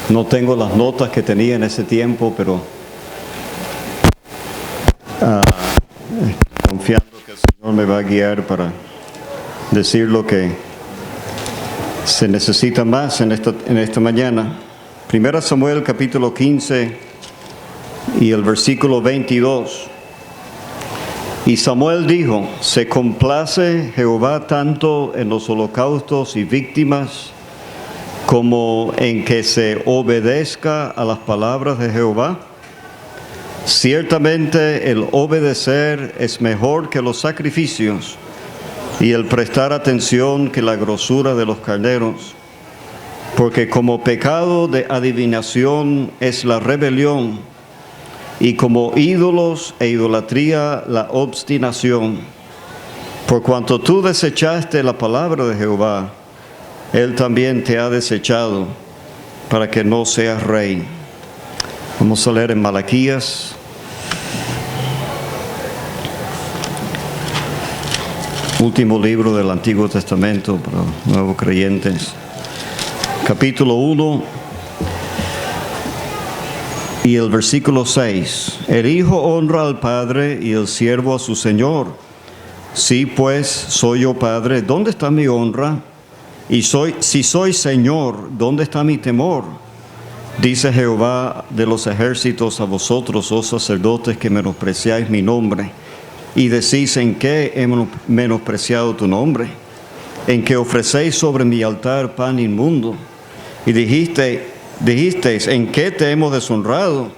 No tengo las notas que tenía en ese tiempo, pero confiando que el Señor me va a guiar para decir lo que se necesita más en esta mañana. 1 Samuel capítulo 15 y el versículo 22. Y Samuel dijo: ¿se complace Jehová tanto en los holocaustos y víctimas como en que se obedezca a las palabras de Jehová? Ciertamente el obedecer es mejor que los sacrificios, y el prestar atención que la grosura de los carneros. Porque como pecado de adivinación es la rebelión, y como ídolos e idolatría la obstinación. Por cuanto tú desechaste la palabra de Jehová, Él también te ha desechado, para que no seas rey. Vamos a leer en Malaquías. Último libro del Antiguo Testamento para los nuevos creyentes. Capítulo 1 y el versículo 6. El hijo honra al padre y el siervo a su señor. Si pues soy yo padre, ¿dónde está mi honra? Y si soy señor, ¿dónde está mi temor? Dice Jehová de los ejércitos a vosotros, oh sacerdotes, que menospreciáis mi nombre. Y decís: ¿en qué he menospreciado tu nombre? En que ofrecéis sobre mi altar pan inmundo. Y dijisteis: ¿en qué te hemos deshonrado?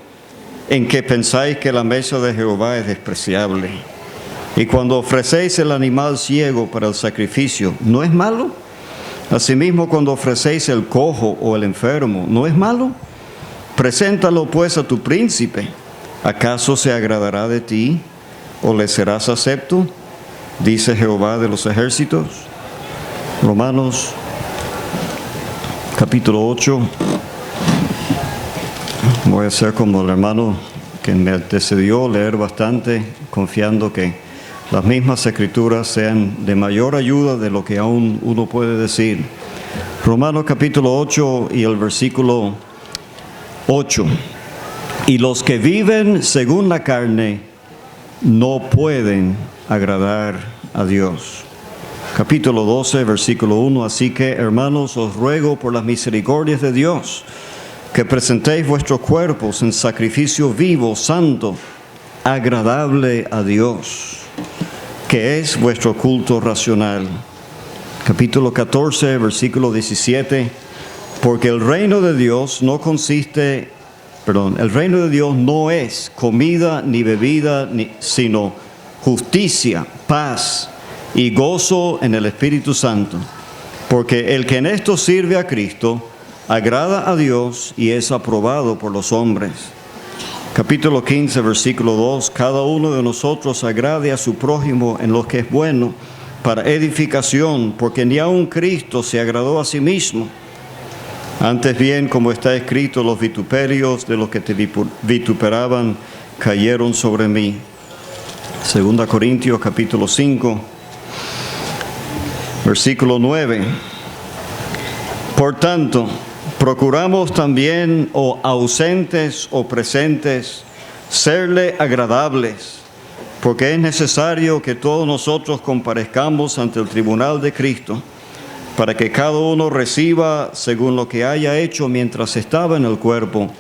En que pensáis que la mesa de Jehová es despreciable. Y cuando ofrecéis el animal ciego para el sacrificio, ¿no es malo? Asimismo, cuando ofrecéis el cojo o el enfermo, ¿no es malo? Preséntalo pues a tu príncipe. ¿Acaso se agradará de ti, o le serás acepto? Dice Jehová de los ejércitos. Romanos capítulo 8. Voy a ser como el hermano que me decidió leer bastante, confiando que las mismas escrituras sean de mayor ayuda de lo que aún uno puede decir. Romanos capítulo 8 y el versículo 8. Y los que viven según la carne no pueden agradar a Dios. Capítulo 12, versículo 1. Así que, hermanos, os ruego por las misericordias de Dios, que presentéis vuestros cuerpos en sacrificio vivo, santo, agradable a Dios, que es vuestro culto racional. Capítulo 14, versículo 17. Porque el reino de Dios no es comida ni bebida, sino justicia, paz y gozo en el Espíritu Santo. Porque el que en esto sirve a Cristo agrada a Dios y es aprobado por los hombres. Capítulo 15, versículo 2. Cada uno de nosotros agrade a su prójimo en lo que es bueno, para edificación, porque ni aun Cristo se agradó a sí mismo. Antes bien, como está escrito, los vituperios de los que te vituperaban cayeron sobre mí. 2 Corintios capítulo 5, versículo 9. Por tanto, procuramos también, o ausentes o presentes, serle agradables, porque es necesario que todos nosotros comparezcamos ante el tribunal de Cristo, para que cada uno reciba según lo que haya hecho mientras estaba en el cuerpo,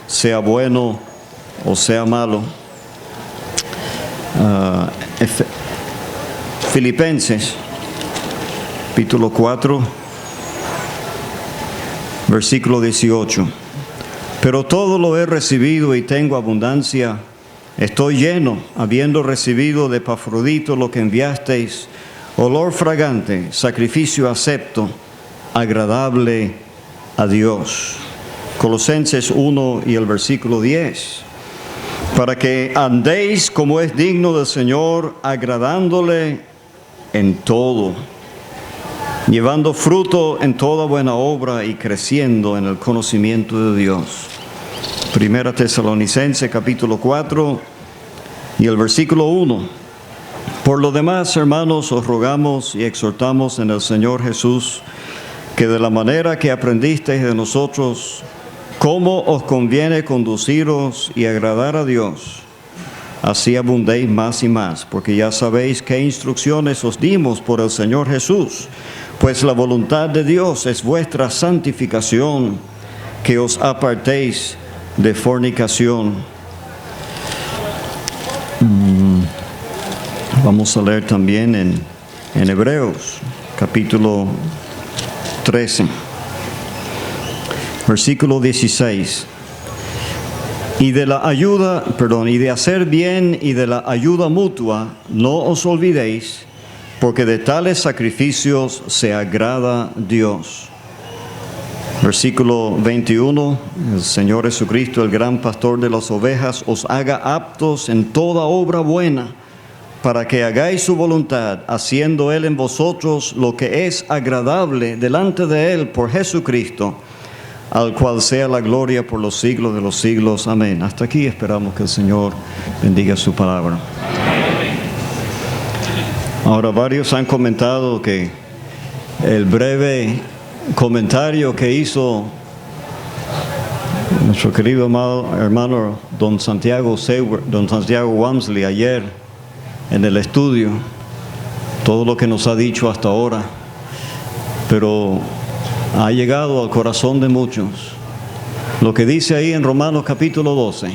sea bueno o sea malo. Filipenses, capítulo 4, versículo 18. Pero todo lo he recibido y tengo abundancia. Estoy lleno, habiendo recibido de Epafrodito lo que enviasteis, olor fragante, sacrificio acepto, agradable a Dios. Colosenses 1 y el versículo 10. Para que andéis como es digno del Señor, agradándole en todo, llevando fruto en toda buena obra y creciendo en el conocimiento de Dios. Primera Tesalonicenses capítulo 4 y el versículo 1. Por lo demás, hermanos, os rogamos y exhortamos en el Señor Jesús, que de la manera que aprendisteis de nosotros, cómo os conviene conduciros y agradar a Dios, así abundéis más y más, porque ya sabéis qué instrucciones os dimos por el Señor Jesús, pues la voluntad de Dios es vuestra santificación, que os apartéis de fornicación. Vamos a leer también en Hebreos, capítulo 13, versículo 16. Y de hacer bien y de la ayuda mutua, no os olvidéis, porque de tales sacrificios se agrada Dios. Versículo 21, el Señor Jesucristo, el gran pastor de las ovejas, os haga aptos en toda obra buena, para que hagáis su voluntad, haciendo Él en vosotros lo que es agradable delante de Él por Jesucristo, al cual sea la gloria por los siglos de los siglos. Amén. Hasta aquí esperamos que el Señor bendiga su palabra. Ahora, varios han comentado que el breve comentario que hizo nuestro querido hermano don Santiago Wamsley ayer en el estudio, todo lo que nos ha dicho hasta ahora, pero ha llegado al corazón de muchos. Lo que dice ahí en Romanos capítulo 12,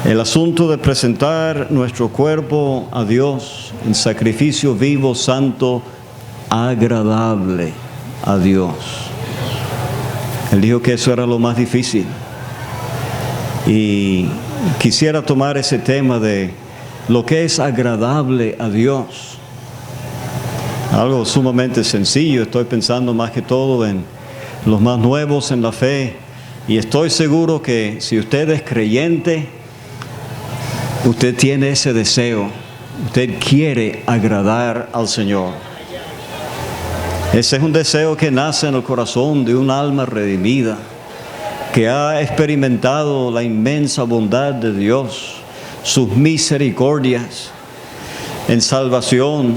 el asunto de presentar nuestro cuerpo a Dios en sacrificio vivo, santo, agradable a Dios. Él dijo que eso era lo más difícil. Y quisiera tomar ese tema de lo que es agradable a Dios. Algo sumamente sencillo. Estoy pensando más que todo en los más nuevos en la fe. Y estoy seguro que si usted es creyente, usted tiene ese deseo. Usted quiere agradar al Señor. Ese es un deseo que nace en el corazón de un alma redimida, que ha experimentado la inmensa bondad de Dios, sus misericordias en salvación,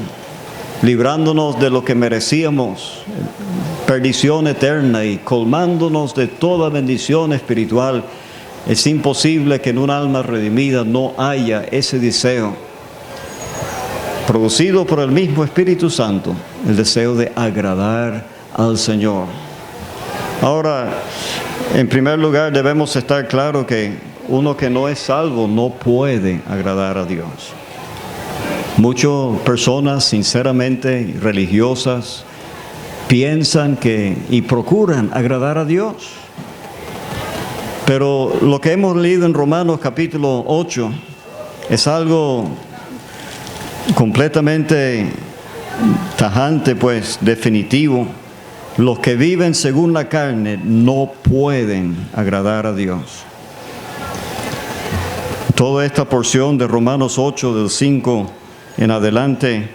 librándonos de lo que merecíamos, perdición eterna, y colmándonos de toda bendición espiritual. Es imposible que en un alma redimida no haya ese deseo, producido por el mismo Espíritu Santo, el deseo de agradar al Señor. Ahora, en primer lugar, debemos estar claro que uno que no es salvo no puede agradar a Dios. Muchas personas sinceramente religiosas piensan que y procuran agradar a Dios. Pero lo que hemos leído en Romanos capítulo 8 es algo completamente tajante, pues definitivo. Los que viven según la carne no pueden agradar a Dios. Toda esta porción de Romanos 8, del 5 en adelante,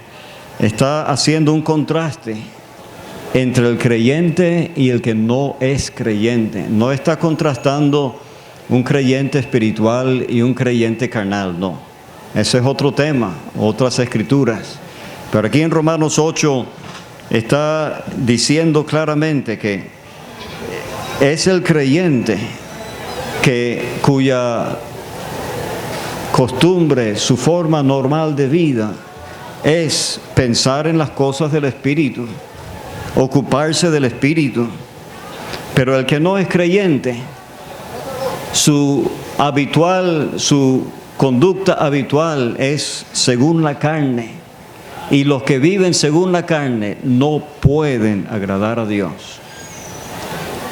está haciendo un contraste entre el creyente y el que no es creyente. No está contrastando un creyente espiritual y un creyente carnal, no. Ese es otro tema, otras escrituras. Pero aquí en Romanos 8 está diciendo claramente que es el creyente cuya costumbre, su forma normal de vida es pensar en las cosas del Espíritu, ocuparse del Espíritu. Pero el que no es creyente, su conducta habitual es según la carne, y los que viven según la carne no pueden agradar a Dios.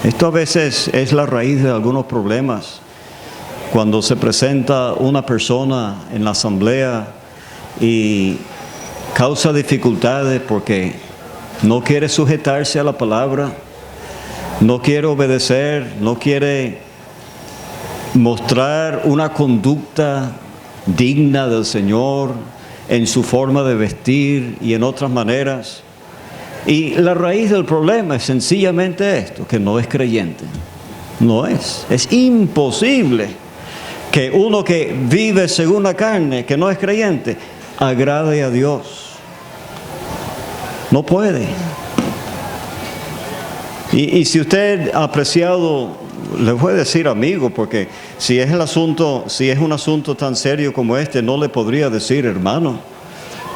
Esto a veces es la raíz de algunos problemas. Cuando se presenta una persona en la asamblea y causa dificultades porque no quiere sujetarse a la palabra, no quiere obedecer, no quiere mostrar una conducta digna del Señor en su forma de vestir y en otras maneras. Y la raíz del problema es sencillamente esto, que no es creyente. No es. Es imposible que uno que vive según la carne, que no es creyente, agrade a Dios. No puede. Y si usted ha apreciado le voy a decir amigo, porque si es un asunto tan serio como este, no le podría decir hermano.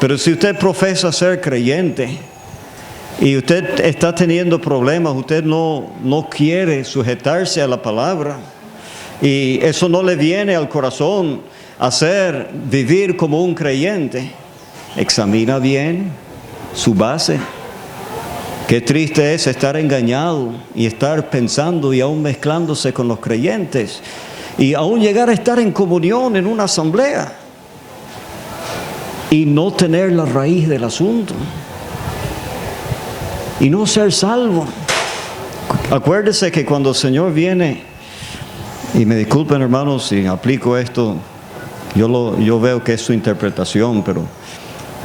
Pero si usted profesa ser creyente y usted está teniendo problemas, usted no quiere sujetarse a la palabra, y eso no le viene al corazón vivir como un creyente, examina bien su base. Qué triste es estar engañado y estar pensando y aún mezclándose con los creyentes y aún llegar a estar en comunión en una asamblea y no tener la raíz del asunto y no ser salvo. Acuérdese que cuando el Señor viene, y me disculpen hermanos si aplico esto, yo veo que es su interpretación,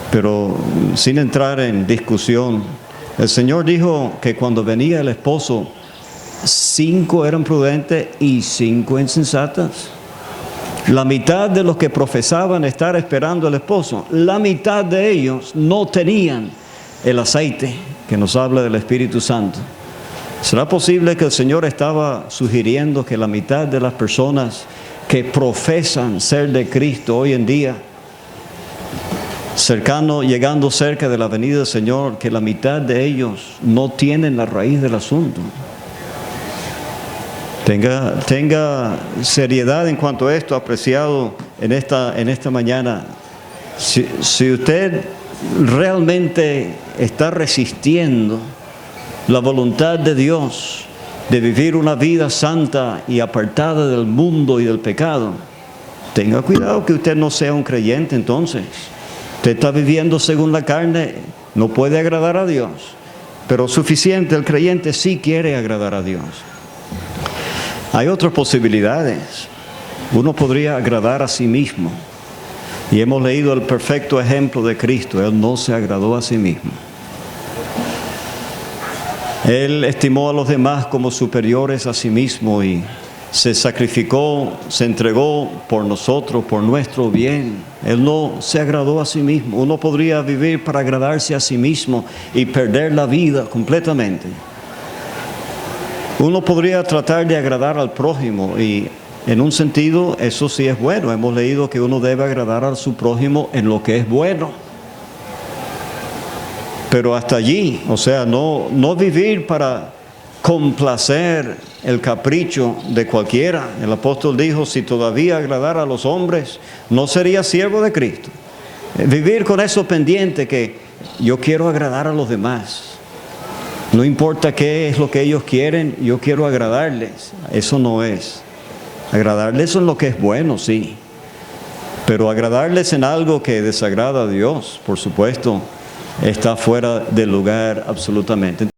pero sin entrar en discusión, el Señor dijo que cuando venía el esposo, 5 eran prudentes y 5 insensatas. La mitad de los que profesaban estar esperando al esposo, la mitad de ellos no tenían el aceite que nos habla del Espíritu Santo. ¿Será posible que el Señor estaba sugiriendo que la mitad de las personas que profesan ser de Cristo hoy en día, llegando cerca de la venida del Señor, que la mitad de ellos no tienen la raíz del asunto? Tenga seriedad en cuanto a esto, apreciado en esta mañana. Si usted realmente está resistiendo la voluntad de Dios de vivir una vida santa y apartada del mundo y del pecado, tenga cuidado que usted no sea un creyente entonces. Usted está viviendo según la carne, no puede agradar a Dios, pero suficiente, el creyente sí quiere agradar a Dios. Hay otras posibilidades. Uno podría agradar a sí mismo, y hemos leído el perfecto ejemplo de Cristo. Él no se agradó a sí mismo. Él estimó a los demás como superiores a sí mismo y se sacrificó, se entregó por nosotros, por nuestro bien. Él no se agradó a sí mismo. Uno podría vivir para agradarse a sí mismo y perder la vida completamente. Uno podría tratar de agradar al prójimo y en un sentido eso sí es bueno. Hemos leído que uno debe agradar a su prójimo en lo que es bueno. Pero hasta allí, o sea, no vivir para complacer el capricho de cualquiera. El apóstol dijo, si todavía agradara a los hombres, no sería siervo de Cristo. Vivir con eso pendiente que yo quiero agradar a los demás. No importa qué es lo que ellos quieren, yo quiero agradarles. Eso no es. Agradarles en lo que es bueno, sí. Pero agradarles en algo que desagrada a Dios, por supuesto, está fuera del lugar absolutamente.